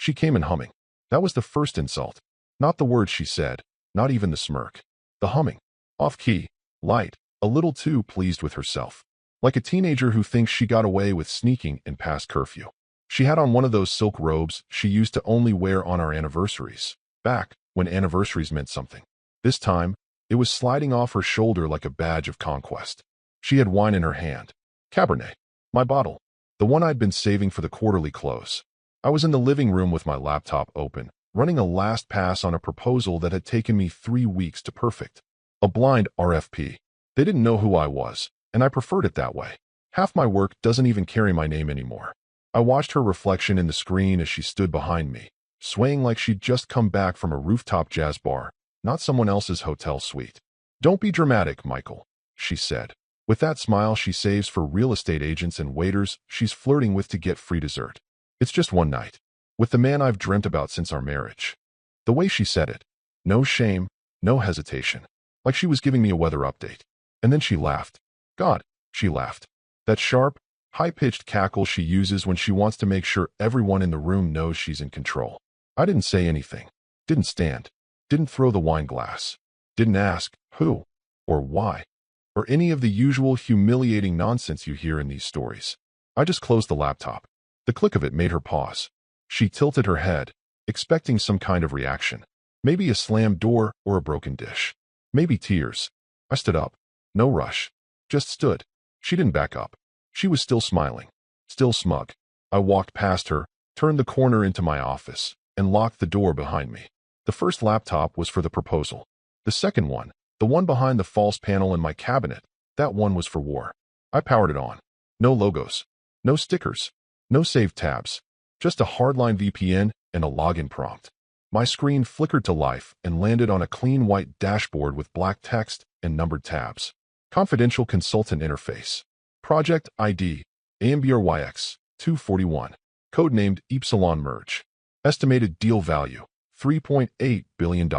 She came in humming. That was the first insult. Not the words she said, not even the smirk. The humming. Off-key, light, a little too pleased with herself. Like a teenager who thinks she got away with sneaking in past curfew. She had on one of those silk robes she used to only wear on our anniversaries, back when anniversaries meant something. This time, it was sliding off her shoulder like a badge of conquest. She had wine in her hand. Cabernet. My bottle. The one I'd been saving for the quarterly close. I was in the living room with my laptop open, running a last pass on a proposal that had taken me 3 weeks to perfect. A blind RFP. They didn't know who I was, and I preferred it that way. Half my work doesn't even carry my name anymore. I watched her reflection in the screen as she stood behind me, swaying like she'd just come back from a rooftop jazz bar, not someone else's hotel suite. "Don't be dramatic, Michael," she said. With that smile she saves for real estate agents and waiters she's flirting with to get free dessert. It's just one night. With the man I've dreamt about since our marriage. The way she said it. No shame, no hesitation. Like she was giving me a weather update. And then she laughed. God, she laughed. That sharp, high-pitched cackle she uses when she wants to make sure everyone in the room knows she's in control. I didn't say anything. Didn't stand. Didn't throw the wine glass. Didn't ask who or why or any of the usual humiliating nonsense you hear in these stories. I just closed the laptop. The click of it made her pause. She tilted her head, expecting some kind of reaction. Maybe a slammed door or a broken dish. Maybe tears. I stood up. No rush. Just stood. She didn't back up. She was still smiling. Still smug. I walked past her, turned the corner into my office, and locked the door behind me. The first laptop was for the proposal. The second one, the one behind the false panel in my cabinet, that one was for war. I powered it on. No logos. No stickers. No saved tabs. Just a hardline VPN and a login prompt. My screen flickered to life and landed on a clean white dashboard with black text and numbered tabs. Confidential Consultant Interface. Project ID, AMBRYX, 241. Codenamed Epsilon Merge. Estimated deal value, $3.8 billion.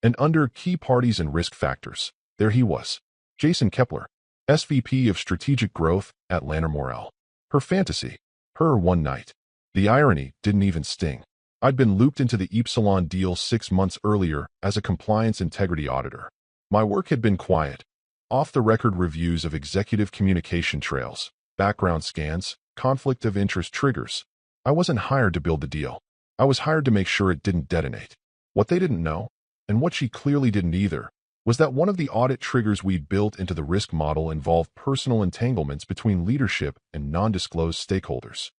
And under Key Parties and Risk Factors, there he was. Jason Kepler, SVP of Strategic Growth at Lanner Morel. Her fantasy. Her one night. The irony didn't even sting. I'd been looped into the Epsilon deal 6 months earlier as a compliance integrity auditor. My work had been quiet. Off-the-record reviews of executive communication trails, background scans, conflict of interest triggers. I wasn't hired to build the deal. I was hired to make sure it didn't detonate. What they didn't know, and what she clearly didn't either, was that one of the audit triggers we'd built into the risk model involved personal entanglements between leadership and non-disclosed stakeholders.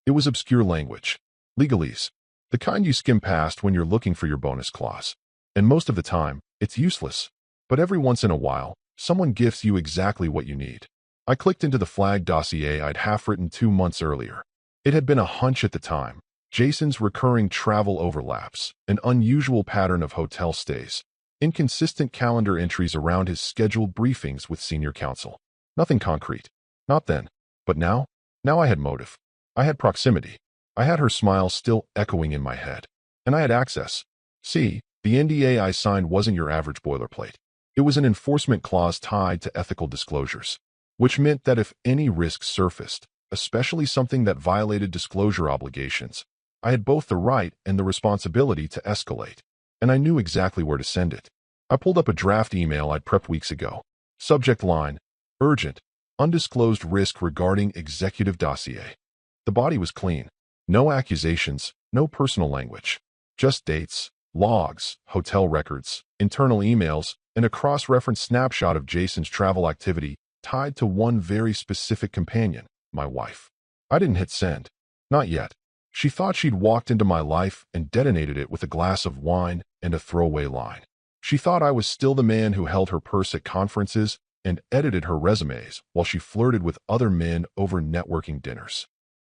It was obscure language. Legalese. The kind you skim past when you're looking for your bonus clause. And most of the time, it's useless. But every once in a while, someone gifts you exactly what you need. I clicked into the flag dossier I'd half-written 2 months earlier. It had been a hunch at the time. Jason's recurring travel overlaps, an unusual pattern of hotel stays, inconsistent calendar entries around his scheduled briefings with senior counsel. Nothing concrete. Not then. But now? Now I had motive. I had proximity. I had her smile still echoing in my head. And I had access. See, the NDA I signed wasn't your average boilerplate. It was an enforcement clause tied to ethical disclosures, which meant that if any risk surfaced, especially something that violated disclosure obligations, I had both the right and the responsibility to escalate, and I knew exactly where to send it. I pulled up a draft email I'd prepped weeks ago. Subject line, urgent, undisclosed risk regarding executive dossier. The body was clean. No accusations, no personal language. Just dates, logs, hotel records, internal emails, and a cross-reference snapshot of Jason's travel activity tied to one very specific companion, my wife. I didn't hit send. Not yet. She thought she'd walked into my life and detonated it with a glass of wine and a throwaway line. She thought I was still the man who held her purse at conferences and edited her resumes while she flirted with other men over networking dinners.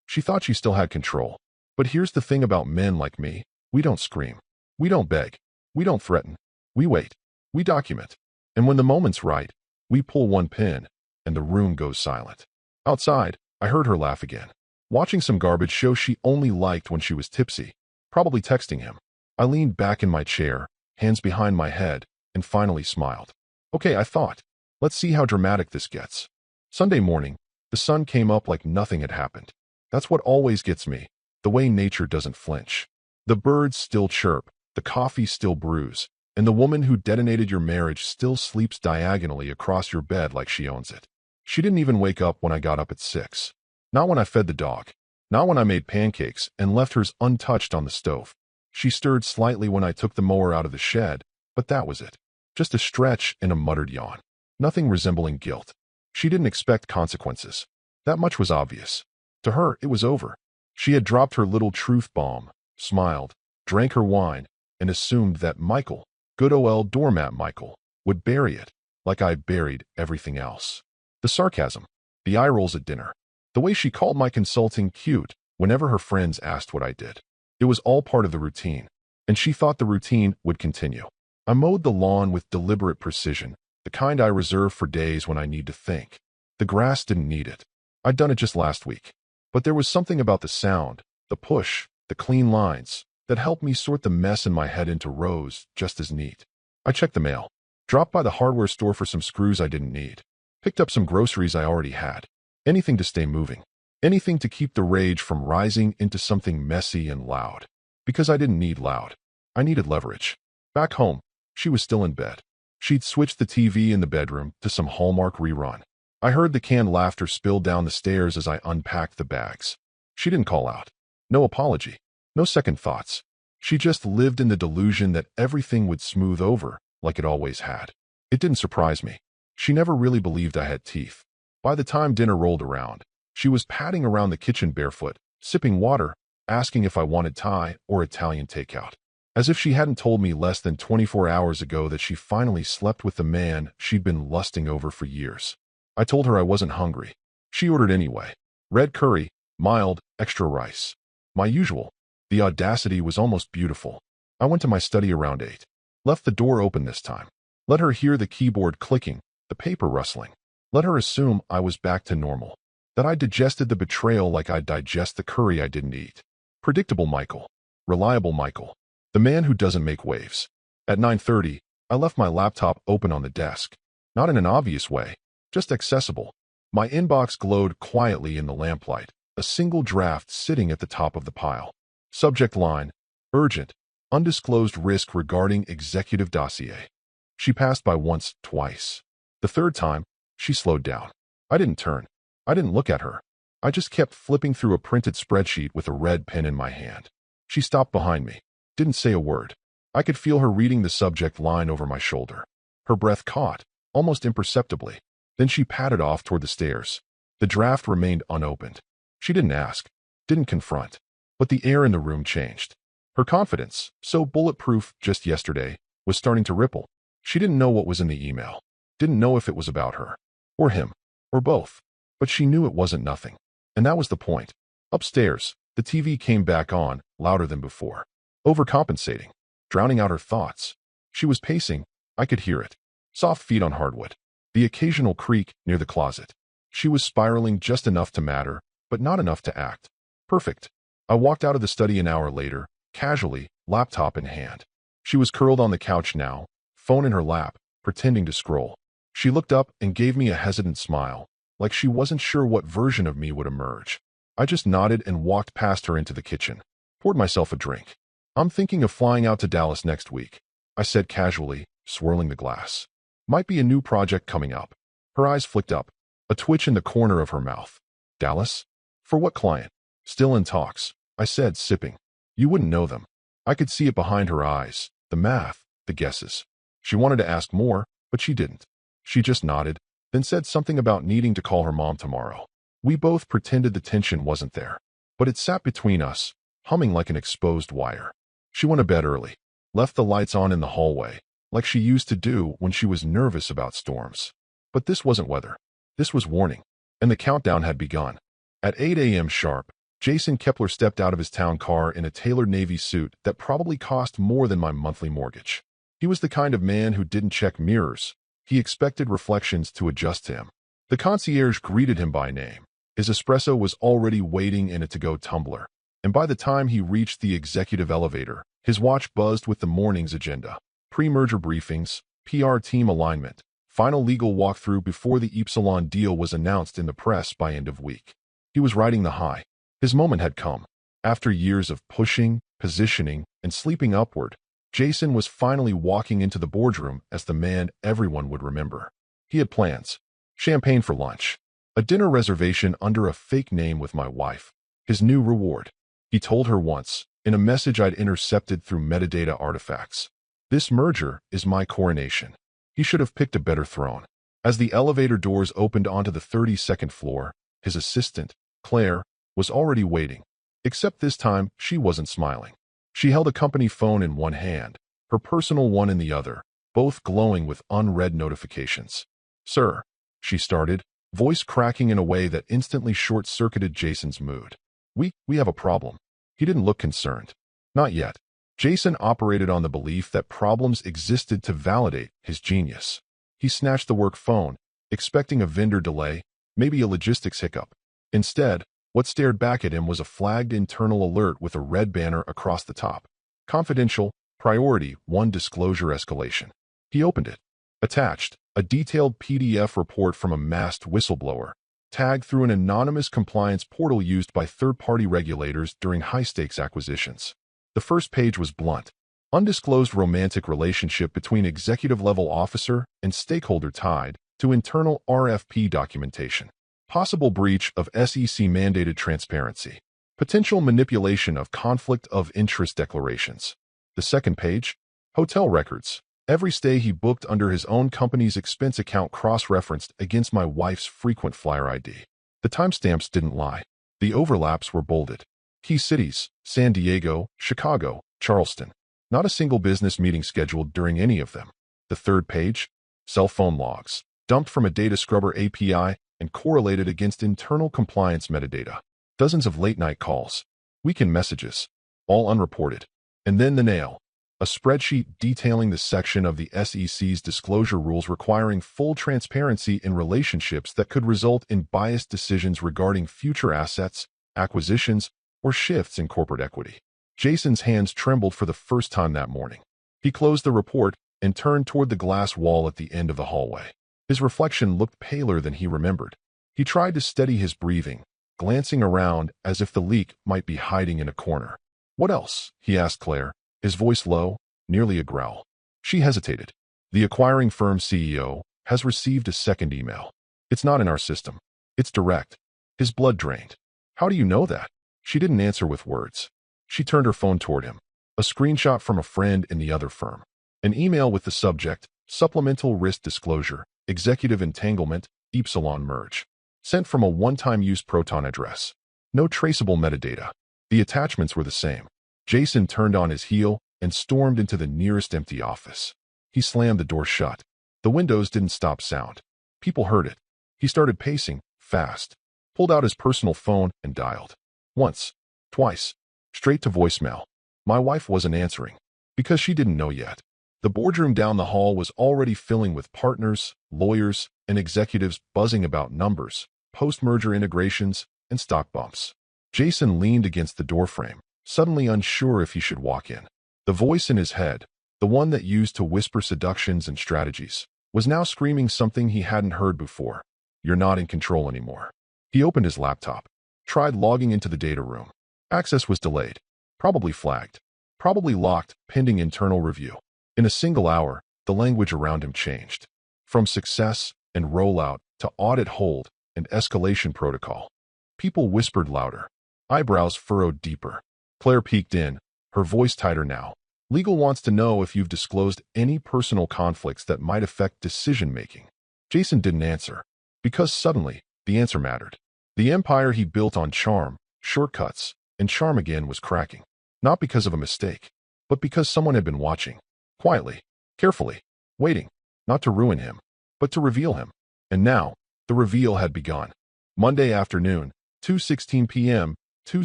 She thought she still had control. But here's the thing about men like me. We don't scream. We don't beg. We don't threaten. We wait. We document. And when the moment's right, we pull one pin, and the room goes silent. Outside, I heard her laugh again. Watching some garbage show she only liked when she was tipsy, probably texting him. I leaned back in my chair, hands behind my head, and finally smiled. Okay, I thought. Let's see how dramatic this gets. Sunday morning, the sun came up like nothing had happened. That's what always gets me, the way nature doesn't flinch. The birds still chirp, the coffee still brews, and the woman who detonated your marriage still sleeps diagonally across your bed like she owns it. She didn't even wake up when I got up at 6. Not when I fed the dog. Not when I made pancakes and left hers untouched on the stove. She stirred slightly when I took the mower out of the shed, but that was it. Just a stretch and a muttered yawn. Nothing resembling guilt. She didn't expect consequences. That much was obvious. To her, it was over. She had dropped her little truth bomb, smiled, drank her wine, and assumed that Michael, good old doormat Michael, would bury it, like I buried everything else. The sarcasm, the eye rolls at dinner, the way she called my consulting cute whenever her friends asked what I did. It was all part of the routine, and she thought the routine would continue. I mowed the lawn with deliberate precision, the kind I reserve for days when I need to think. The grass didn't need it. I'd done it just last week. But there was something about the sound, the push, the clean lines, that helped me sort the mess in my head into rows just as neat. I checked the mail, dropped by the hardware store for some screws I didn't need, picked up some groceries I already had. Anything to stay moving. Anything to keep the rage from rising into something messy and loud. Because I didn't need loud. I needed leverage. Back home, she was still in bed. She'd switched the TV in the bedroom to some Hallmark rerun. I heard the canned laughter spill down the stairs as I unpacked the bags. She didn't call out. No apology. No second thoughts. She just lived in the delusion that everything would smooth over, like it always had. It didn't surprise me. She never really believed I had teeth. By the time dinner rolled around, she was padding around the kitchen barefoot, sipping water, asking if I wanted Thai or Italian takeout. As if she hadn't told me less than 24 hours ago that she finally slept with the man she'd been lusting over for years. I told her I wasn't hungry. She ordered anyway. Red curry, mild, extra rice. My usual. The audacity was almost beautiful. I went to my study around 8. Left the door open this time. Let her hear the keyboard clicking, the paper rustling. Let her assume I was back to normal. That I digested the betrayal like I'd digest the curry I didn't eat. Predictable Michael. Reliable Michael. The man who doesn't make waves. At 9:30, I left my laptop open on the desk. Not in an obvious way, just accessible. My inbox glowed quietly in the lamplight, a single draft sitting at the top of the pile. Subject line, urgent, undisclosed risk regarding executive dossier. She passed by once, twice. The third time, she slowed down. I didn't turn. I didn't look at her. I just kept flipping through a printed spreadsheet with a red pen in my hand. She stopped behind me. Didn't say a word. I could feel her reading the subject line over my shoulder. Her breath caught, almost imperceptibly. Then she padded off toward the stairs. The draft remained unopened. She didn't ask, didn't confront. But the air in the room changed. Her confidence, so bulletproof just yesterday, was starting to ripple. She didn't know what was in the email. Didn't know if it was about her. Or him. Or both. But she knew it wasn't nothing. And that was the point. Upstairs, the TV came back on, louder than before. Overcompensating. Drowning out her thoughts. She was pacing. I could hear it. Soft feet on hardwood. The occasional creak near the closet. She was spiraling just enough to matter, but not enough to act. Perfect. I walked out of the study an hour later, casually, laptop in hand. She was curled on the couch now, phone in her lap, pretending to scroll. She looked up and gave me a hesitant smile, like she wasn't sure what version of me would emerge. I just nodded and walked past her into the kitchen. Poured myself a drink. I'm thinking of flying out to Dallas next week, I said casually, swirling the glass. Might be a new project coming up. Her eyes flicked up, a twitch in the corner of her mouth. Dallas? For what client? Still in talks, I said, sipping. You wouldn't know them. I could see it behind her eyes, the math, the guesses. She wanted to ask more, but she didn't. She just nodded, then said something about needing to call her mom tomorrow. We both pretended the tension wasn't there, but it sat between us, humming like an exposed wire. She went to bed early, left the lights on in the hallway, like she used to do when she was nervous about storms. But this wasn't weather. This was warning, and the countdown had begun. At 8 a.m. sharp, Jason Kepler stepped out of his town car in a tailored navy suit that probably cost more than my monthly mortgage. He was the kind of man who didn't check mirrors. He expected reflections to adjust to him. The concierge greeted him by name. His espresso was already waiting in a to-go tumbler, and by the time he reached the executive elevator, his watch buzzed with the morning's agenda. Pre-merger briefings, PR team alignment, final legal walkthrough before the Epsilon deal was announced in the press by end of week. He was riding the high. His moment had come. After years of pushing, positioning, and sleeping upward, Jason was finally walking into the boardroom as the man everyone would remember. He had plans. Champagne for lunch. A dinner reservation under a fake name with my wife. His new reward. He told her once, in a message I'd intercepted through metadata artifacts. This merger is my coronation. He should have picked a better throne. As the elevator doors opened onto the 32nd floor, his assistant, Claire, was already waiting. Except this time, she wasn't smiling. She held a company phone in one hand, her personal one in the other, both glowing with unread notifications. "Sir," she started, voice cracking in a way that instantly short-circuited Jason's mood. We have a problem." He didn't look concerned. Not yet. Jason operated on the belief that problems existed to validate his genius. He snatched the work phone, expecting a vendor delay, maybe a logistics hiccup. Instead, what stared back at him was a flagged internal alert with a red banner across the top. Confidential, priority 1 disclosure escalation. He opened it. Attached, a detailed PDF report from a masked whistleblower, tagged through an anonymous compliance portal used by third-party regulators during high-stakes acquisitions. The first page was blunt. Undisclosed romantic relationship between executive-level officer and stakeholder tied to internal RFP documentation. Possible breach of SEC-mandated transparency. Potential manipulation of conflict of interest declarations. The second page, hotel records. Every stay he booked under his own company's expense account cross-referenced against my wife's frequent flyer ID. The timestamps didn't lie. The overlaps were bolded. Key cities, San Diego, Chicago, Charleston. Not a single business meeting scheduled during any of them. The third page, cell phone logs, dumped from a data scrubber API and correlated against internal compliance metadata. Dozens of late-night calls, weekend messages, all unreported. And then the nail. A spreadsheet detailing the section of the SEC's disclosure rules requiring full transparency in relationships that could result in biased decisions regarding future assets, acquisitions, or shifts in corporate equity. Jason's hands trembled for the first time that morning. He closed the report and turned toward the glass wall at the end of the hallway. His reflection looked paler than he remembered. He tried to steady his breathing, glancing around as if the leak might be hiding in a corner. "What else?" he asked Claire, his voice low, nearly a growl. She hesitated. "The acquiring firm CEO has received a second email. It's not in our system. It's direct." His blood drained. "How do you know that?" She didn't answer with words. She turned her phone toward him. A screenshot from a friend in the other firm. An email with the subject, Supplemental Risk Disclosure, Executive Entanglement, Epsilon Merge. Sent from a one-time use Proton address. No traceable metadata. The attachments were the same. Jason turned on his heel and stormed into the nearest empty office. He slammed the door shut. The windows didn't stop sound. People heard it. He started pacing, fast. Pulled out his personal phone and dialed. Once. Twice. Straight to voicemail. My wife wasn't answering. Because she didn't know yet. The boardroom down the hall was already filling with partners, lawyers, and executives buzzing about numbers, post-merger integrations, and stock bumps. Jason leaned against the doorframe, suddenly unsure if he should walk in. The voice in his head, the one that used to whisper seductions and strategies, was now screaming something he hadn't heard before. "You're not in control anymore." He opened his laptop, tried logging into the data room. Access was delayed, probably flagged, probably locked, pending internal review. In a single hour, the language around him changed. From success and rollout to audit hold and escalation protocol. People whispered louder. Eyebrows furrowed deeper. Claire peeked in, her voice tighter now. "Legal wants to know if you've disclosed any personal conflicts that might affect decision-making." Jason didn't answer, because suddenly, the answer mattered. The empire he built on charm, shortcuts, and charm again was cracking. Not because of a mistake, but because someone had been watching. Quietly, carefully, waiting, not to ruin him, but to reveal him. And now, the reveal had begun. Monday afternoon, 2:16 p.m., two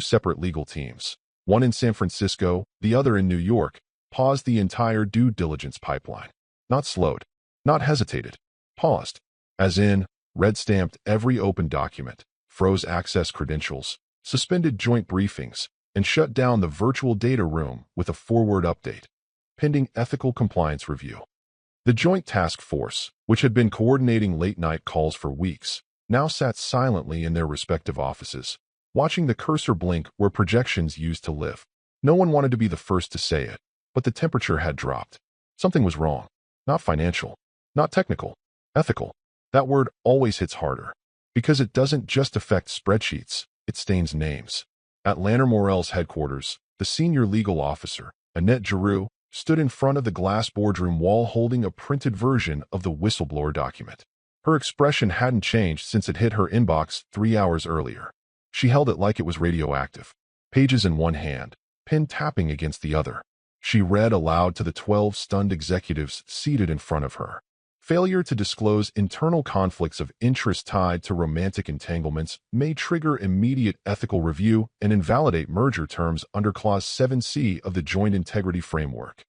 separate legal teams, one in San Francisco, the other in New York, paused the entire due diligence pipeline. Not slowed, not hesitated, paused, as in, red-stamped every open document, froze access credentials, suspended joint briefings, and shut down the virtual data room with a forward update, pending ethical compliance review. The Joint Task Force, which had been coordinating late-night calls for weeks, now sat silently in their respective offices, watching the cursor blink where projections used to live. No one wanted to be the first to say it, but the temperature had dropped. Something was wrong. Not financial, not technical, ethical. That word always hits harder, because it doesn't just affect spreadsheets, it stains names. At Lanner Morell's headquarters, the senior legal officer, Annette Giroux, stood in front of the glass boardroom wall holding a printed version of the whistleblower document. Her expression hadn't changed since it hit her inbox 3 hours earlier. She held it like it was radioactive, pages in one hand, pen tapping against the other. She read aloud to the 12 stunned executives seated in front of her. Failure to disclose internal conflicts of interest tied to romantic entanglements may trigger immediate ethical review and invalidate merger terms under Clause 7C of the Joint Integrity Framework.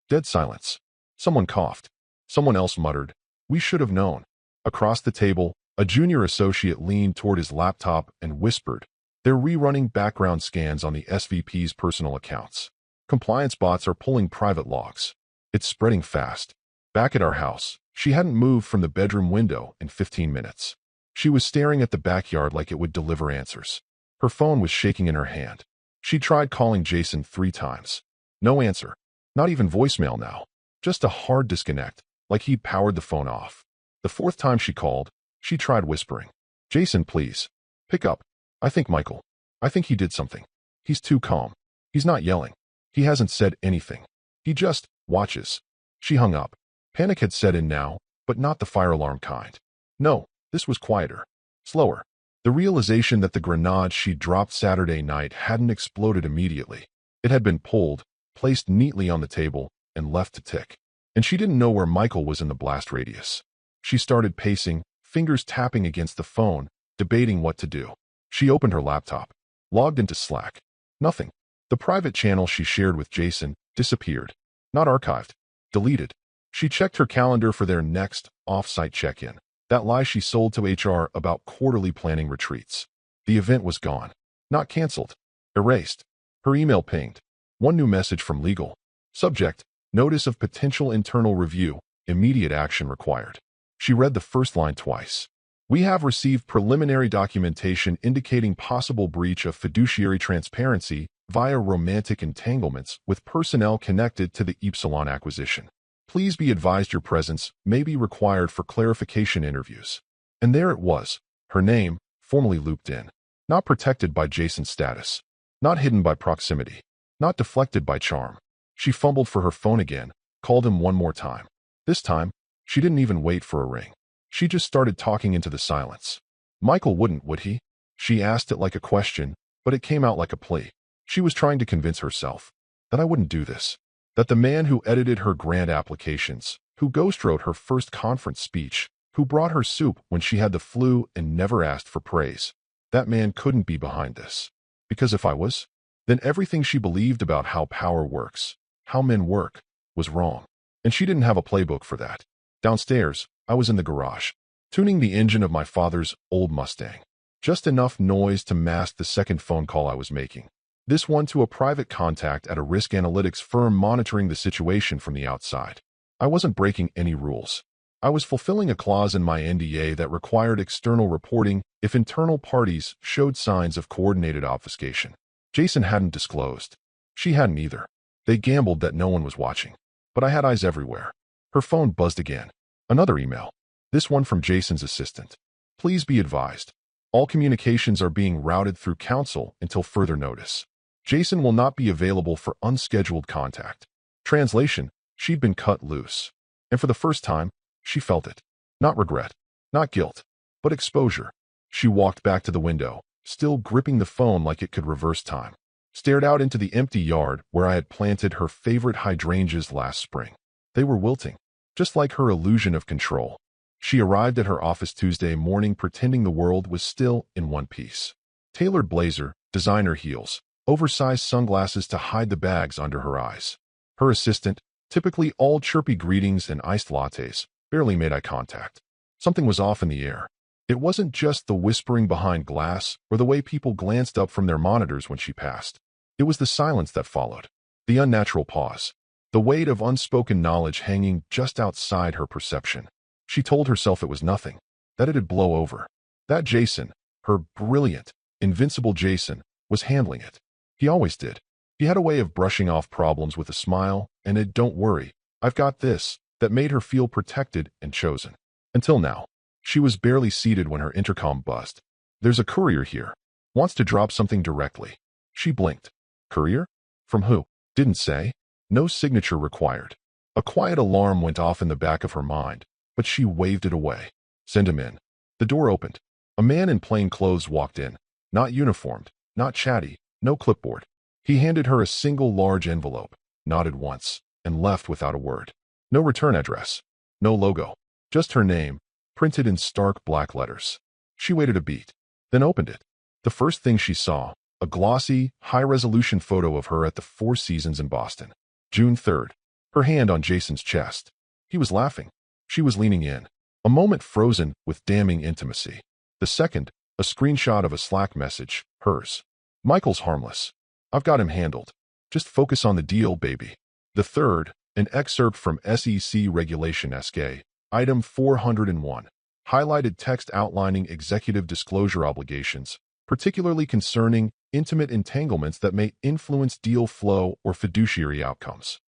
Dead silence. Someone coughed. Someone else muttered, "We should have known." Across the table, a junior associate leaned toward his laptop and whispered, "They're rerunning background scans on the SVP's personal accounts. Compliance bots are pulling private logs. It's spreading fast." Back at our house, she hadn't moved from the bedroom window in 15 minutes. She was staring at the backyard like it would deliver answers. Her phone was shaking in her hand. She tried calling Jason 3 times. No answer. Not even voicemail now. Just a hard disconnect, like he'd powered the phone off. The 4th time she called, she tried whispering, "Jason, please. Pick up. I think Michael. I think he did something. He's too calm. He's not yelling. He hasn't said anything. He just watches." She hung up. Panic had set in now, but not the fire alarm kind. No, this was quieter, slower. The realization that the grenade she dropped Saturday night hadn't exploded immediately. It had been pulled, placed neatly on the table, and left to tick. And she didn't know where Michael was in the blast radius. She started pacing, fingers tapping against the phone, debating what to do. She opened her laptop, logged into Slack. Nothing. The private channel she shared with Jason disappeared. Not archived. Deleted. She checked her calendar for their next off-site check-in. That lie she sold to HR about quarterly planning retreats. The event was gone. Not canceled. Erased. Her email pinged. One new message from legal. Subject, notice of potential internal review, immediate action required. She read the first line twice. "We have received preliminary documentation indicating possible breach of fiduciary transparency via romantic entanglements with personnel connected to the Epsilon acquisition. Please be advised your presence may be required for clarification interviews." And there it was, her name, formally looped in. Not protected by Jason's status. Not hidden by proximity. Not deflected by charm. She fumbled for her phone again, called him one more time. This time, she didn't even wait for a ring. She just started talking into the silence. Michael wouldn't, would he? She asked it like a question, but it came out like a plea. She was trying to convince herself that I wouldn't do this. That the man who edited her grant applications, who ghostwrote her first conference speech, who brought her soup when she had the flu and never asked for praise, that man couldn't be behind this. Because if I was, then everything she believed about how power works, how men work, was wrong. And she didn't have a playbook for that. Downstairs, I was in the garage, tuning the engine of my father's old Mustang. Just enough noise to mask the second phone call I was making. This one to a private contact at a risk analytics firm monitoring the situation from the outside. I wasn't breaking any rules. I was fulfilling a clause in my NDA that required external reporting if internal parties showed signs of coordinated obfuscation. Jason hadn't disclosed. She hadn't either. They gambled that no one was watching. But I had eyes everywhere. Her phone buzzed again. Another email. This one from Jason's assistant. "Please be advised. All communications are being routed through counsel until further notice. Jason will not be available for unscheduled contact." Translation, she'd been cut loose. And for the first time, she felt it. Not regret, not guilt, but exposure. She walked back to the window, still gripping the phone like it could reverse time. Stared out into the empty yard where I had planted her favorite hydrangeas last spring. They were wilting, just like her illusion of control. She arrived at her office Tuesday morning pretending the world was still in one piece. Tailored blazer, designer heels, oversized sunglasses to hide the bags under her eyes. Her assistant, typically all chirpy greetings and iced lattes, barely made eye contact. Something was off in the air. It wasn't just the whispering behind glass or the way people glanced up from their monitors when she passed. It was the silence that followed, the unnatural pause, the weight of unspoken knowledge hanging just outside her perception. She told herself it was nothing, that it'd blow over. That Jason, her brilliant, invincible Jason, was handling it. He always did. He had a way of brushing off problems with a smile and a "don't worry, I've got this" that made her feel protected and chosen. Until now. She was barely seated when her intercom buzzed. "There's a courier here. Wants to drop something directly." She blinked. Courier? From who? Didn't say. No signature required. A quiet alarm went off in the back of her mind, but she waved it away. Send him in. The door opened. A man in plain clothes walked in. Not uniformed, not chatty, no clipboard. He handed her a single large envelope, nodded once, and left without a word. No return address. No logo. Just her name, printed in stark black letters. She waited a beat, then opened it. The first thing she saw, a glossy, high-resolution photo of her at the Four Seasons in Boston. June 3rd. Her hand on Jason's chest. He was laughing. She was leaning in. A moment frozen with damning intimacy. The second, a screenshot of a Slack message, hers. Michael's harmless. I've got him handled. Just focus on the deal, baby. The third, an excerpt from SEC Regulation SK, Item 401. Highlighted text outlining executive disclosure obligations, particularly concerning intimate entanglements that may influence deal flow or fiduciary outcomes.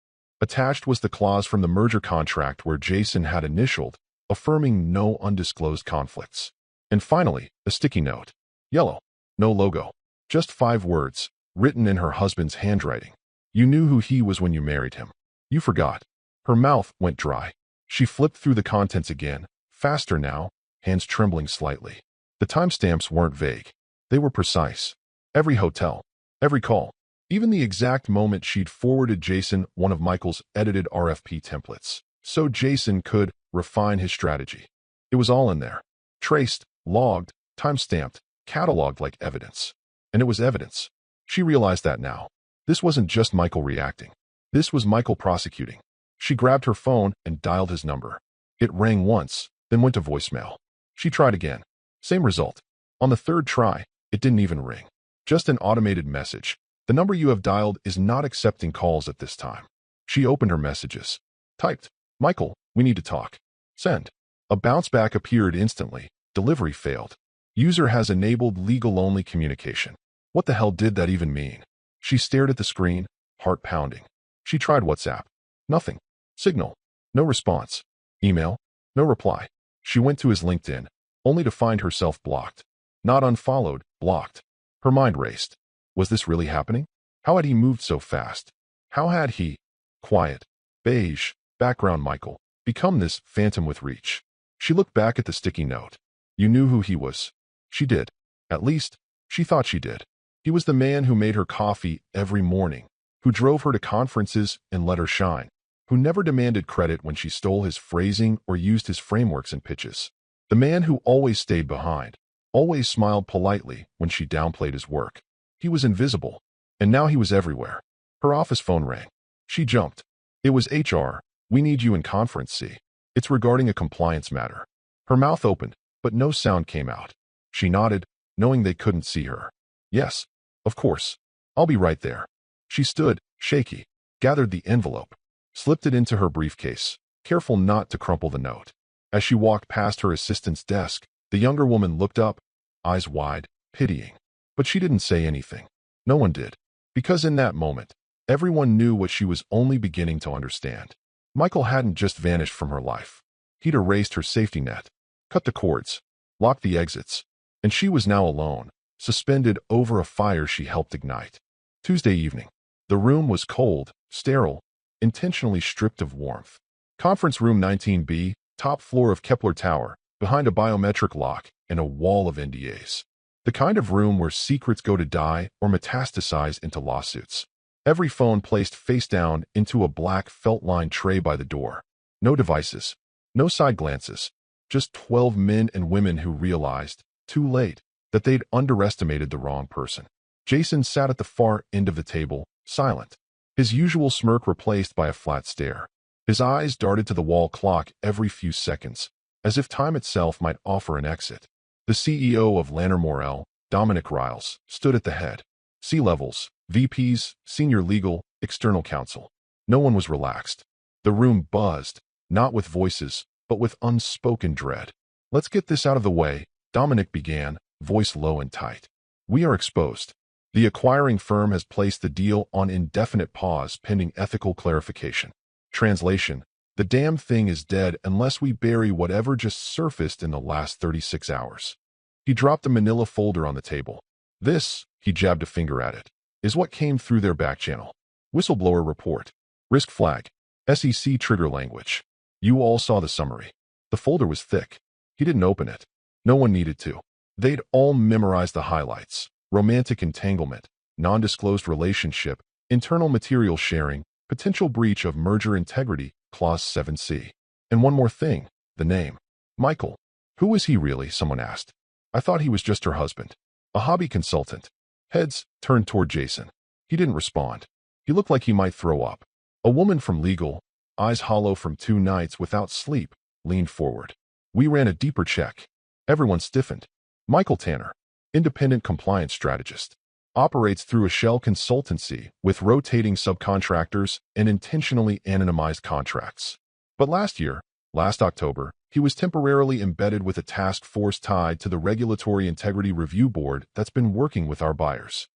Attached was the clause from the merger contract where Jason had initialed, affirming no undisclosed conflicts. And finally, a sticky note. Yellow. No logo. Just 5 words, written in her husband's handwriting. You knew who he was when you married him. You forgot. Her mouth went dry. She flipped through the contents again, faster now, hands trembling slightly. The timestamps weren't vague. They were precise. Every hotel, every call, even the exact moment she'd forwarded Jason one of Michael's edited RFP templates, so Jason could refine his strategy. It was all in there. Traced, logged, timestamped, cataloged like evidence. And it was evidence. She realized that now. This wasn't just Michael reacting. This was Michael prosecuting. She grabbed her phone and dialed his number. It rang once, then went to voicemail. She tried again. Same result. On the third try, it didn't even ring. Just an automated message. The number you have dialed is not accepting calls at this time. She opened her messages. Typed. Michael, we need to talk. Send. A bounce back appeared instantly. Delivery failed. User has enabled legal-only communication. What the hell did that even mean? She stared at the screen, heart pounding. She tried WhatsApp. Nothing. Signal. No response. Email. No reply. She went to his LinkedIn, only to find herself blocked. Not unfollowed, blocked. Her mind raced. Was this really happening? How had he moved so fast? How had he, quiet, beige, background Michael, become this phantom with reach? She looked back at the sticky note. You knew who he was. She did. At least, she thought she did. He was the man who made her coffee every morning, who drove her to conferences and let her shine, who never demanded credit when she stole his phrasing or used his frameworks and pitches. The man who always stayed behind, always smiled politely when she downplayed his work. He was invisible, and now he was everywhere. Her office phone rang. She jumped. It was HR. We need you in conference C. It's regarding a compliance matter. Her mouth opened, but no sound came out. She nodded, knowing they couldn't see her. Yes, of course. I'll be right there. She stood, shaky, gathered the envelope, slipped it into her briefcase, careful not to crumple the note. As she walked past her assistant's desk, the younger woman looked up, eyes wide, pitying. But she didn't say anything. No one did. Because in that moment, everyone knew what she was only beginning to understand. Michael hadn't just vanished from her life. He'd erased her safety net, cut the cords, locked the exits, and she was now alone, suspended over a fire she helped ignite. Tuesday evening. The room was cold, sterile, intentionally stripped of warmth. Conference room 19B, top floor of Kepler Tower, behind a biometric lock and a wall of NDAs. The kind of room where secrets go to die or metastasize into lawsuits. Every phone placed face down into a black felt-lined tray by the door. No devices. No side glances. Just 12 men and women who realized, too late, that they'd underestimated the wrong person. Jason sat at the far end of the table, silent. His usual smirk replaced by a flat stare. His eyes darted to the wall clock every few seconds, as if time itself might offer an exit. The CEO of Lanner Morel, Dominic Riles, stood at the head. C-levels, VPs, senior legal, external counsel. No one was relaxed. The room buzzed, not with voices, but with unspoken dread. Let's get this out of the way, Dominic began, voice low and tight. We are exposed. The acquiring firm has placed the deal on indefinite pause pending ethical clarification. Translation: the damn thing is dead unless we bury whatever just surfaced in the last 36 hours. He dropped the manila folder on the table. This, he jabbed a finger at it, is what came through their back channel. Whistleblower report. Risk flag. SEC trigger language. You all saw the summary. The folder was thick. He didn't open it. No one needed to. They'd all memorized the highlights: romantic entanglement, non-disclosed relationship, internal material sharing, potential breach of merger integrity, Clause 7C. And one more thing, the name. Michael. Who is he really? Someone asked. I thought he was just her husband. A hobby consultant. Heads turned toward Jason. He didn't respond. He looked like he might throw up. A woman from legal, eyes hollow from 2 nights without sleep, leaned forward. We ran a deeper check. Everyone stiffened. Michael Tanner, independent compliance strategist, operates through a shell consultancy with rotating subcontractors and intentionally anonymized contracts. But last October, he was temporarily embedded with a task force tied to the Regulatory Integrity Review Board that's been working with our buyers.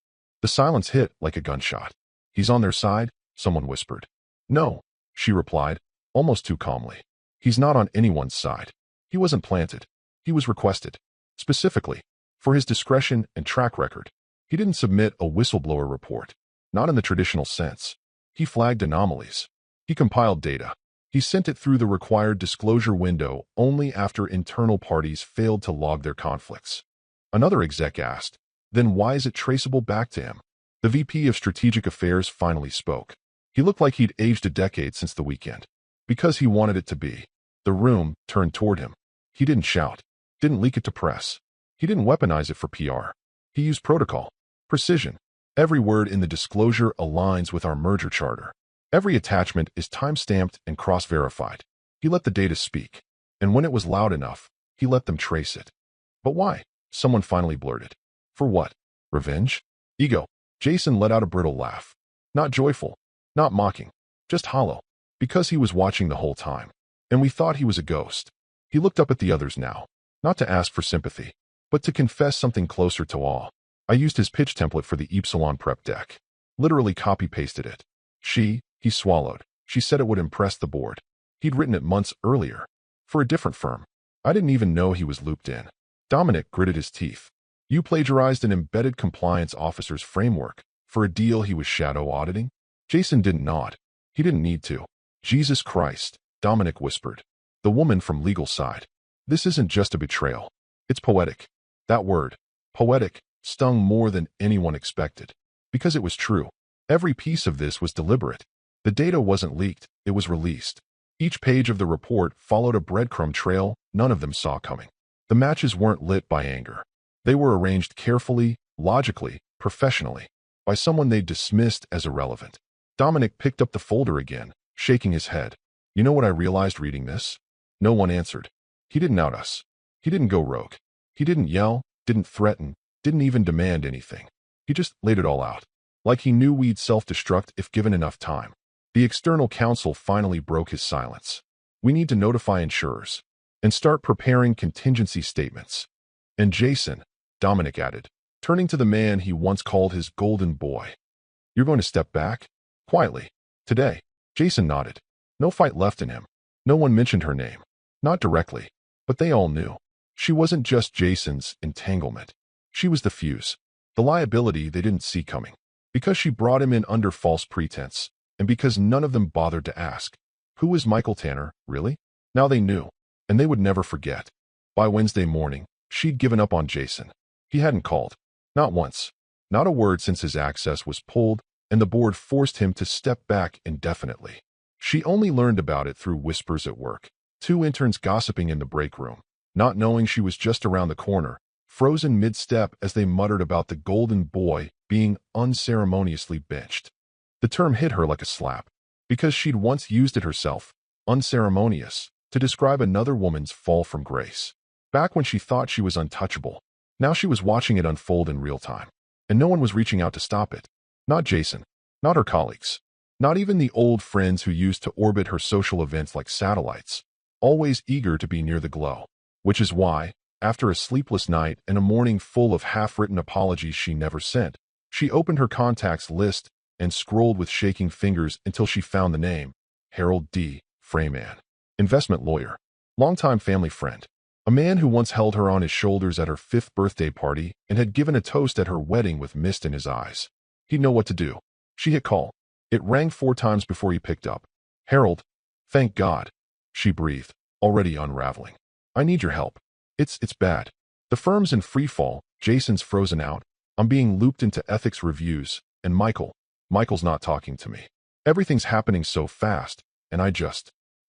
The silence hit like a gunshot. He's on their side, someone whispered. No, she replied, almost too calmly. He's not on anyone's side. He wasn't planted. He was requested. Specifically, for his discretion and track record. He didn't submit a whistleblower report. Not in the traditional sense. He flagged anomalies. He compiled data. He sent it through the required disclosure window only after internal parties failed to log their conflicts. Another exec asked, then why is it traceable back to him? The VP of Strategic Affairs finally spoke. He looked like he'd aged a decade since the weekend. Because he wanted it to be. The room turned toward him. He didn't shout. Didn't leak it to press. He didn't weaponize it for PR. He used protocol. Precision. Every word in the disclosure aligns with our merger charter. Every attachment is time-stamped and cross-verified. He let the data speak. And when it was loud enough, he let them trace it. But why? Someone finally blurted. For what? Revenge? Ego. Jason let out a brittle laugh. Not joyful. Not mocking. Just hollow. Because he was watching the whole time. And we thought he was a ghost. He looked up at the others now. Not to ask for sympathy, but to confess something closer to awe. I used his pitch template for the Epsilon prep deck. Literally copy-pasted it. He swallowed. She said it would impress the board. He'd written it months earlier. For a different firm. I didn't even know he was looped in. Dominic gritted his teeth. You plagiarized an embedded compliance officer's framework for a deal he was shadow auditing? Jason didn't nod. He didn't need to. Jesus Christ, Dominic whispered. The woman from legal side. This isn't just a betrayal. It's poetic. That word, poetic, stung more than anyone expected. Because it was true. Every piece of this was deliberate. The data wasn't leaked, it was released. Each page of the report followed a breadcrumb trail none of them saw coming. The matches weren't lit by anger. They were arranged carefully, logically, professionally, by someone they dismissed as irrelevant. Dominic picked up the folder again, shaking his head. You know what I realized reading this? No one answered. He didn't out us. He didn't go rogue. He didn't yell, didn't threaten, didn't even demand anything. He just laid it all out. Like he knew we'd self-destruct if given enough time. The external counsel finally broke his silence. We need to notify insurers and start preparing contingency statements. And Jason, Dominic added, turning to the man he once called his golden boy. You're going to step back? Quietly. Today. Jason nodded. No fight left in him. No one mentioned her name. Not directly. But they all knew. She wasn't just Jason's entanglement. She was the fuse. The liability they didn't see coming. Because she brought him in under false pretense. And because none of them bothered to ask. Who was Michael Tanner, really? Now they knew. And they would never forget. By Wednesday morning, she'd given up on Jason. He hadn't called. Not once. Not a word since his access was pulled, and the board forced him to step back indefinitely. She only learned about it through whispers at work. 2 interns gossiping in the break room, not knowing she was just around the corner, frozen mid-step as they muttered about the golden boy being unceremoniously benched. The term hit her like a slap, because she'd once used it herself, unceremonious, to describe another woman's fall from grace. Back when she thought she was untouchable, now she was watching it unfold in real time. And no one was reaching out to stop it. Not Jason, not her colleagues, not even the old friends who used to orbit her social events like satellites, always eager to be near the glow. Which is why, after a sleepless night and a morning full of half-written apologies she never sent, She opened her contacts list and scrolled with shaking fingers until she found the name, Harold D. Freyman, investment lawyer, longtime family friend, a man who once held her on his shoulders at her 5th birthday party and had given a toast at her wedding with mist in his eyes. He'd know what to do. She hit call. It rang 4 times before he picked up. Harold, thank God, she breathed, already unraveling. I need your help. It's bad. The firm's in free fall, Jason's frozen out, I'm being looped into ethics reviews, and Michael's not talking to me. Everything's happening so fast, and I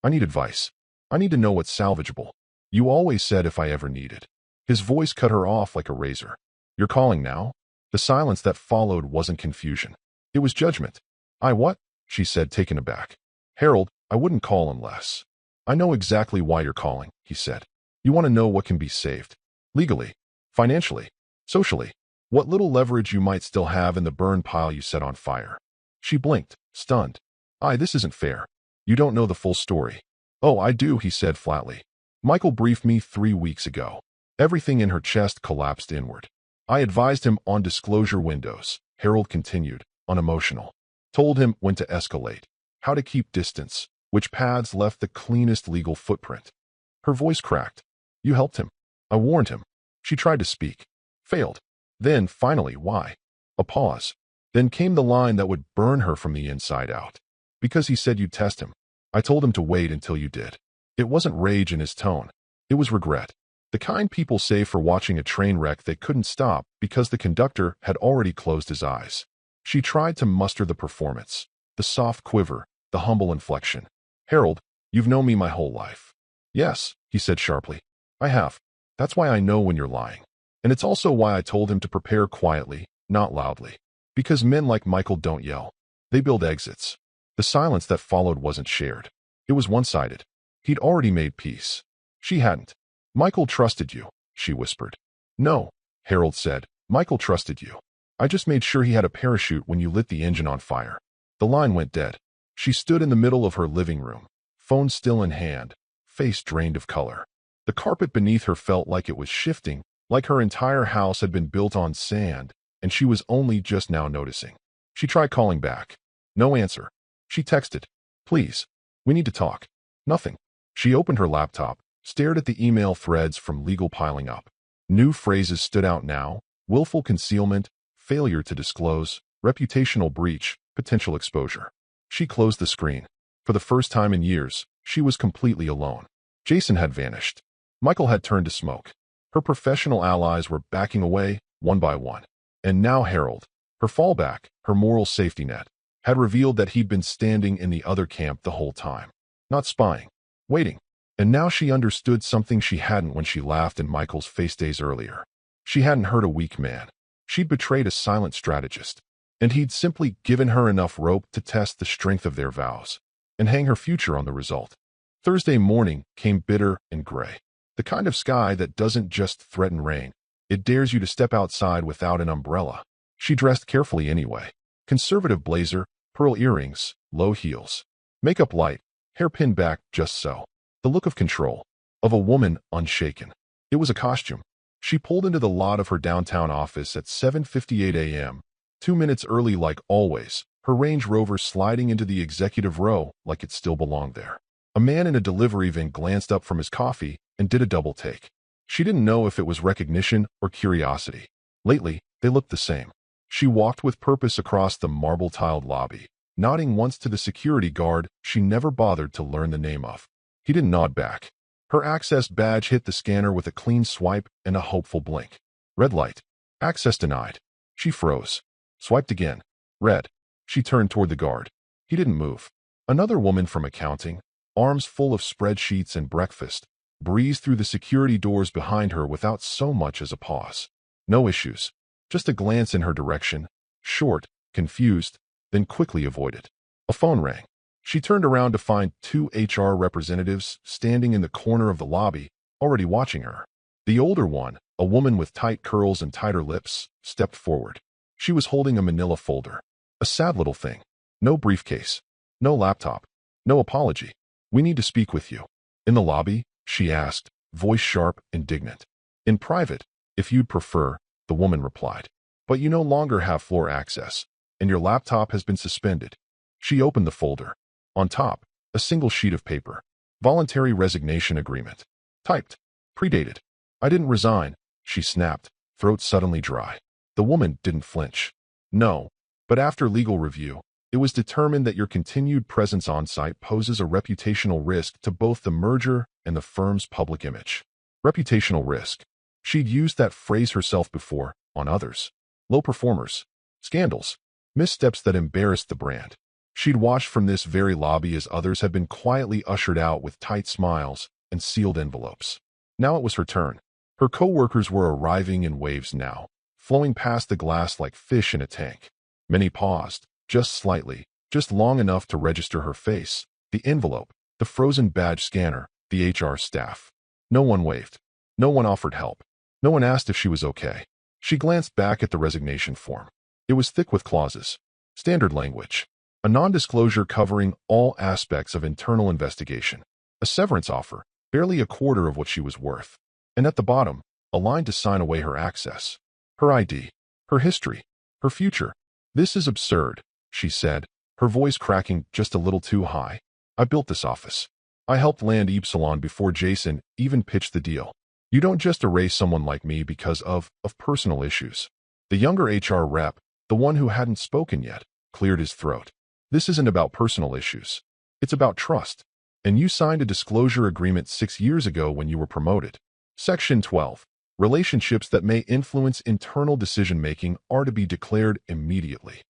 need advice. I need to know what's salvageable. You always said if I ever need it. His voice cut her off like a razor. You're calling now? The silence that followed wasn't confusion. It was judgment. I what? She said, taken aback. Harold, I wouldn't call unless. I know exactly why you're calling, he said. You want to know what can be saved. Legally, financially, socially. What little leverage you might still have in the burn pile you set on fire. She blinked, stunned. This isn't fair. You don't know the full story. Oh, I do, he said flatly. Michael briefed me 3 weeks ago. Everything in her chest collapsed inward. I advised him on disclosure windows, Harold continued, unemotional. Told him when to escalate, how to keep distance, which paths left the cleanest legal footprint. Her voice cracked. You helped him. I warned him. She tried to speak. Failed. Then, finally, why? A pause. Then came the line that would burn her from the inside out. Because he said you'd test him. I told him to wait until you did. It wasn't rage in his tone. It was regret. The kind people save for watching a train wreck they couldn't stop because the conductor had already closed his eyes. She tried to muster the performance, the soft quiver, the humble inflection. Harold, you've known me my whole life. Yes, he said sharply. I have. That's why I know when you're lying. And it's also why I told him to prepare quietly, not loudly. Because men like Michael don't yell. They build exits. The silence that followed wasn't shared. It was one-sided. He'd already made peace. She hadn't. Michael trusted you, she whispered. No, Harold said. Michael trusted you. I just made sure he had a parachute when you lit the engine on fire. The line went dead. She stood in the middle of her living room, phone still in hand, face drained of color. The carpet beneath her felt like it was shifting, like her entire house had been built on sand, and she was only just now noticing. She tried calling back. No answer. She texted. Please. We need to talk. Nothing. She opened her laptop, stared at the email threads from legal piling up. New phrases stood out now: willful concealment, failure to disclose, reputational breach, potential exposure. She closed the screen. For the first time in years, she was completely alone. Jason had vanished. Michael had turned to smoke. Her professional allies were backing away, one by one. And now Harold, her fallback, her moral safety net, had revealed that he'd been standing in the other camp the whole time. Not spying. Waiting. And now she understood something she hadn't when she laughed in Michael's face days earlier. She hadn't hurt a weak man. She'd betrayed a silent strategist. And he'd simply given her enough rope to test the strength of their vows and hang her future on the result. Thursday morning came bitter and gray. The kind of sky that doesn't just threaten rain. It dares you to step outside without an umbrella. She dressed carefully anyway. Conservative blazer, pearl earrings, low heels. Makeup light, hair pinned back just so. The look of control. Of a woman unshaken. It was a costume. She pulled into the lot of her downtown office at 7:58 a.m., 2 minutes early like always, her Range Rover sliding into the executive row like it still belonged there. A man in a delivery van glanced up from his coffee and did a double take. She didn't know if it was recognition or curiosity. Lately, they looked the same. She walked with purpose across the marble-tiled lobby, nodding once to the security guard she never bothered to learn the name of. He didn't nod back. Her access badge hit the scanner with a clean swipe and a hopeful blink. Red light. Access denied. She froze. Swiped again. Red. She turned toward the guard. He didn't move. Another woman from accounting, arms full of spreadsheets and breakfast, breezed through the security doors behind her without so much as a pause. No issues. Just a glance in her direction, short, confused, then quickly avoided. A phone rang. She turned around to find 2 HR representatives standing in the corner of the lobby, already watching her. The older one, a woman with tight curls and tighter lips, stepped forward. She was holding a manila folder. A sad little thing. No briefcase. No laptop. No apology. We need to speak with you. In the lobby? She asked, voice sharp, indignant. In private, if you'd prefer, the woman replied. But you no longer have floor access, and your laptop has been suspended. She opened the folder. On top, a single sheet of paper. Voluntary resignation agreement. Typed. Predated. I didn't resign, she snapped, throat suddenly dry. The woman didn't flinch. No, but after legal review, it was determined that your continued presence on site poses a reputational risk to both the merger and the firm's public image. Reputational risk. She'd used that phrase herself before, on others. Low performers. Scandals. Missteps that embarrassed the brand. She'd watched from this very lobby as others had been quietly ushered out with tight smiles and sealed envelopes. Now it was her turn. Her co-workers were arriving in waves now, flowing past the glass like fish in a tank. Many paused, just slightly, just long enough to register her face, the envelope, the frozen badge scanner, the HR staff. No one waved. No one offered help. No one asked if she was okay. She glanced back at the resignation form. It was thick with clauses. Standard language. A non-disclosure covering all aspects of internal investigation. A severance offer, barely a quarter of what she was worth. And at the bottom, a line to sign away her access. Her ID. Her history. Her future. This is absurd, she said, her voice cracking just a little too high. I built this office. I helped land Epsilon before Jason even pitched the deal. You don't just erase someone like me because of personal issues. The younger HR rep, the one who hadn't spoken yet, cleared his throat. This isn't about personal issues. It's about trust. And you signed a disclosure agreement 6 years ago when you were promoted. Section 12. Relationships that may influence internal decision-making are to be declared immediately.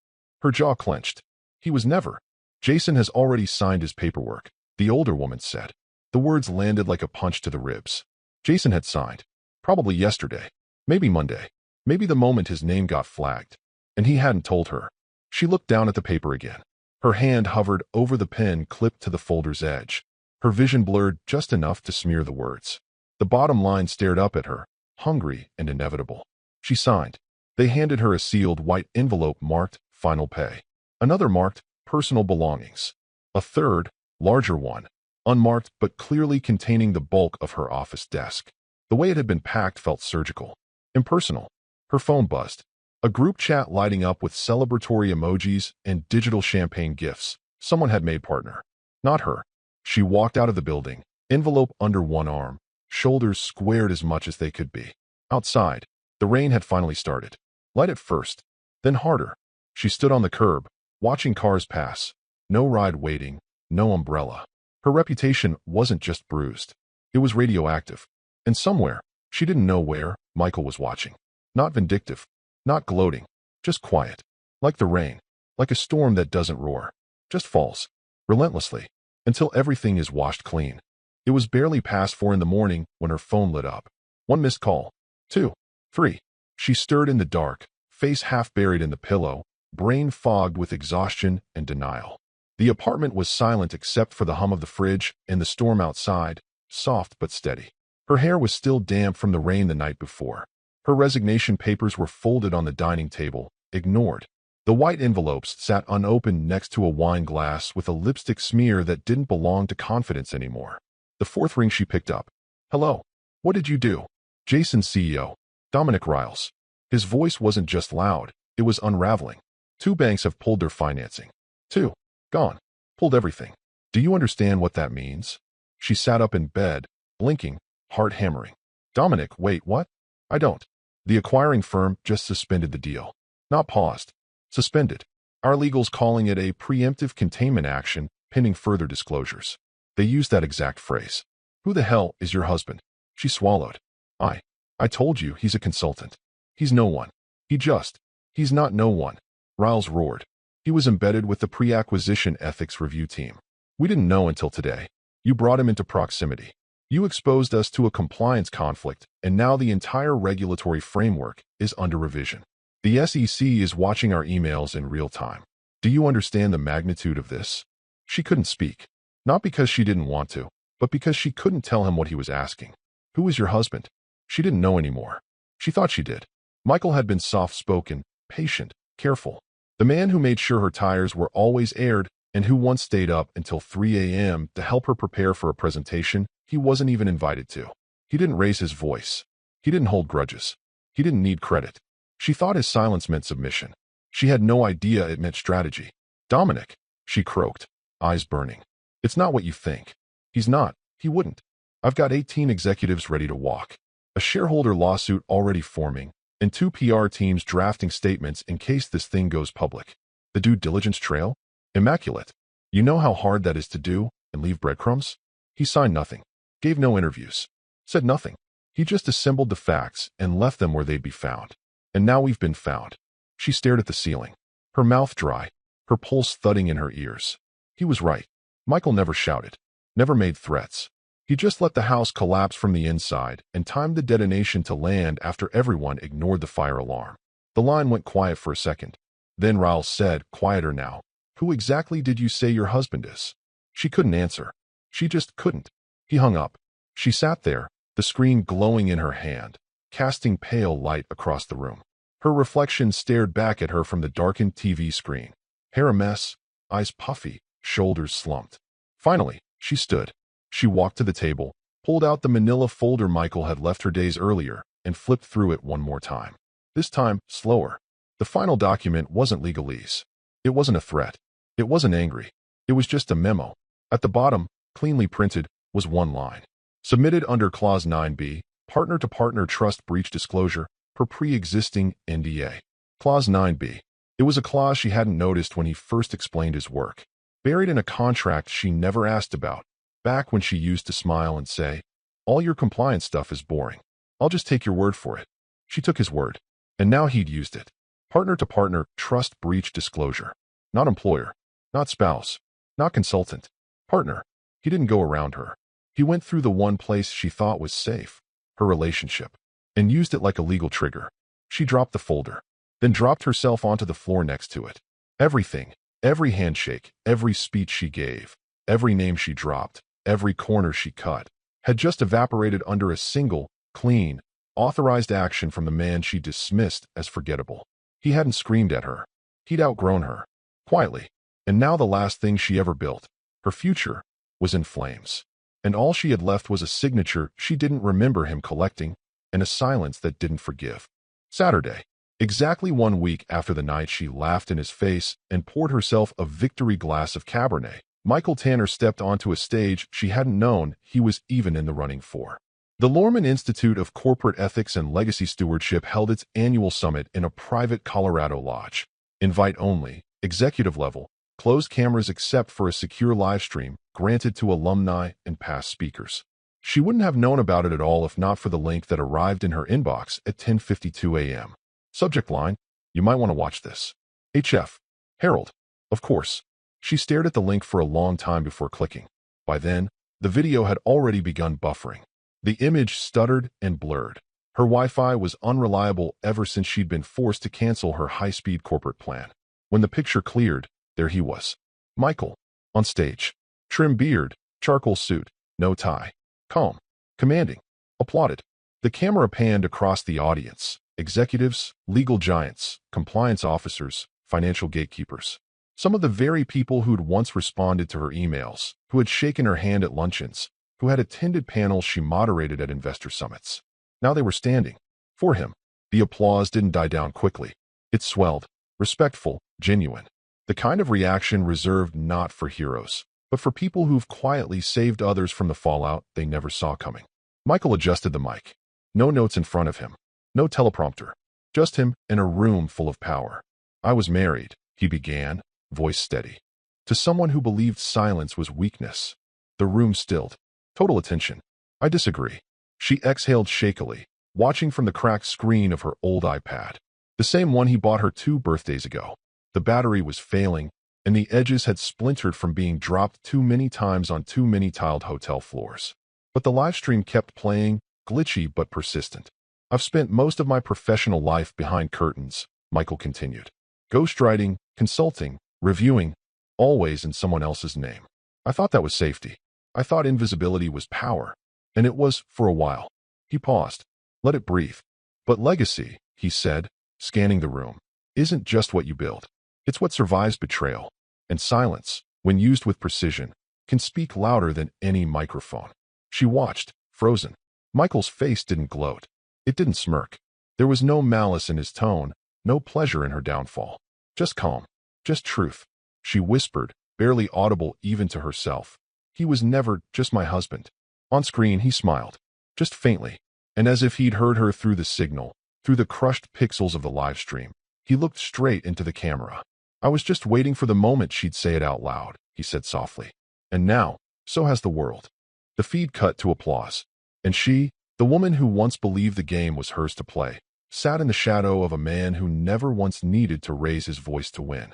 Her jaw clenched. He was never. Jason has already signed his paperwork, the older woman said. The words landed like a punch to the ribs. Jason had signed. Probably yesterday. Maybe Monday. Maybe the moment his name got flagged. And he hadn't told her. She looked down at the paper again. Her hand hovered over the pen clipped to the folder's edge. Her vision blurred just enough to smear the words. The bottom line stared up at her, hungry and inevitable. She signed. They handed her a sealed white envelope marked Final Pay. Another marked Personal Belongings. A third, larger one, unmarked but clearly containing the bulk of her office desk. The way it had been packed felt surgical. Impersonal. Her phone buzzed. A group chat lighting up with celebratory emojis and digital champagne gifts. Someone had made partner. Not her. She walked out of the building, envelope under one arm, shoulders squared as much as they could be. Outside, the rain had finally started. Light at first, then harder. She stood on the curb, watching cars pass. No ride waiting, no umbrella. Her reputation wasn't just bruised. It was radioactive. And somewhere, she didn't know where, Michael was watching. Not vindictive. Not gloating. Just quiet. Like the rain. Like a storm that doesn't roar. Just falls. Relentlessly. Until everything is washed clean. It was barely past 4 in the morning when her phone lit up. 1 missed call. 2. 3. She stirred in the dark, face half buried in the pillow, brain fogged with exhaustion and denial. The apartment was silent except for the hum of the fridge and the storm outside, soft but steady. Her hair was still damp from the rain the night before. Her resignation papers were folded on the dining table, ignored. The white envelopes sat unopened next to a wine glass with a lipstick smear that didn't belong to confidence anymore. The 4th ring she picked up. Hello. What did you do? Jason's CEO, Dominic Riles. His voice wasn't just loud, it was unraveling. 2 banks have pulled their financing. 2. Gone. Pulled everything. Do you understand what that means? She sat up in bed, blinking, heart hammering. Dominic, wait, what? I don't. The acquiring firm just suspended the deal. Not paused. Suspended. Our legal's calling it a preemptive containment action pending further disclosures. They used that exact phrase. Who the hell is your husband? She swallowed. I told you he's a consultant. He's no one. He's not no one. Riles roared. He was embedded with the pre-acquisition ethics review team. We didn't know until today. You brought him into proximity. You exposed us to a compliance conflict, and now the entire regulatory framework is under revision. The SEC is watching our emails in real time. Do you understand the magnitude of this? She couldn't speak. Not because she didn't want to, but because she couldn't tell him what he was asking. Who is your husband? She didn't know anymore. She thought she did. Michael had been soft-spoken, patient, careful. The man who made sure her tires were always aired and who once stayed up until 3 a.m. to help her prepare for a presentation he wasn't even invited to. He didn't raise his voice. He didn't hold grudges. He didn't need credit. She thought his silence meant submission. She had no idea it meant strategy. Dominic, she croaked, eyes burning. It's not what you think. He's not. He wouldn't. I've got 18 executives ready to walk, a shareholder lawsuit already forming, and 2 PR teams drafting statements in case this thing goes public. The due diligence trail? Immaculate. You know how hard that is to do and leave breadcrumbs? He signed nothing, gave no interviews, said nothing. He just assembled the facts and left them where they'd be found. And now we've been found. She stared at the ceiling, her mouth dry, her pulse thudding in her ears. He was right. Michael never shouted, never made threats. He just let the house collapse from the inside and timed the detonation to land after everyone ignored the fire alarm. The line went quiet for a second. Then Riles said, quieter now, "Who exactly did you say your husband is?" She couldn't answer. She just couldn't. He hung up. She sat there, the screen glowing in her hand, casting pale light across the room. Her reflection stared back at her from the darkened TV screen. Hair a mess, eyes puffy, shoulders slumped. Finally, she stood. She walked to the table, pulled out the manila folder Michael had left her days earlier, and flipped through it one more time. This time, slower. The final document wasn't legalese. It wasn't a threat. It wasn't angry. It was just a memo. At the bottom, cleanly printed, was one line. Submitted under Clause 9b, partner-to-partner trust breach disclosure, per pre-existing NDA. Clause 9b. It was a clause she hadn't noticed when he first explained his work. Buried in a contract she never asked about, back when she used to smile and say, "All your compliance stuff is boring. I'll just take your word for it." She took his word. And now he'd used it. Partner-to-partner trust breach disclosure. Not employer. Not spouse. Not consultant. Partner. He didn't go around her. He went through the one place she thought was safe, her relationship, and used it like a legal trigger. She dropped the folder, then dropped herself onto the floor next to it. Everything, every handshake, every speech she gave, every name she dropped, every corner she cut, had just evaporated under a single, clean, authorized action from the man she dismissed as forgettable. He hadn't screamed at her. He'd outgrown her. Quietly. And now the last thing she ever built, her future, was in flames. And all she had left was a signature she didn't remember him collecting, and a silence that didn't forgive. Saturday. Exactly 1 week after the night she laughed in his face and poured herself a victory glass of Cabernet, Michael Tanner stepped onto a stage she hadn't known he was even in the running for. The Lorman Institute of Corporate Ethics and Legacy Stewardship held its annual summit in a private Colorado lodge. Invite only, executive level, closed cameras except for a secure live stream granted to alumni and past speakers. She wouldn't have known about it at all if not for the link that arrived in her inbox at 10:52 a.m. Subject line, "You might want to watch this." HF. Harold. Of course. She stared at the link for a long time before clicking. By then, the video had already begun buffering. The image stuttered and blurred. Her Wi-Fi was unreliable ever since she'd been forced to cancel her high-speed corporate plan. When the picture cleared, there he was. Michael. On stage. Trim beard, charcoal suit, no tie. Calm. Commanding. Applauded. The camera panned across the audience. Executives, legal giants, compliance officers, financial gatekeepers. Some of the very people who'd once responded to her emails, who had shaken her hand at luncheons, who had attended panels she moderated at investor summits. Now they were standing. For him. The applause didn't die down quickly. It swelled. Respectful, genuine. The kind of reaction reserved not for heroes, but for people who've quietly saved others from the fallout they never saw coming. Michael adjusted the mic. No notes in front of him. No teleprompter. Just him in a room full of power. "I was married," he began, voice steady, "to someone who believed silence was weakness." The room stilled. Total attention. "I disagree." She exhaled shakily, watching from the cracked screen of her old iPad. The same one he bought her 2 birthdays ago. The battery was failing, and the edges had splintered from being dropped too many times on too many tiled hotel floors. But the live stream kept playing, glitchy but persistent. "I've spent most of my professional life behind curtains," Michael continued. "Ghostwriting, consulting, reviewing, always in someone else's name. I thought that was safety. I thought invisibility was power. And it was for a while." He paused. "Let it breathe." "But legacy," he said, scanning the room, "isn't just what you build. It's what survives betrayal. And silence, when used with precision, can speak louder than any microphone." She watched, frozen. Michael's face didn't gloat. It didn't smirk. There was no malice in his tone, no pleasure in her downfall. Just calm. Just truth. She whispered, barely audible even to herself. He was never just my husband. On screen, he smiled. Just faintly. And as if he'd heard her through the signal, through the crushed pixels of the live stream, he looked straight into the camera. I was just waiting for the moment she'd say it out loud, he said softly. And now, so has the world. The feed cut to applause. And she, the woman who once believed the game was hers to play, sat in the shadow of a man who never once needed to raise his voice to win.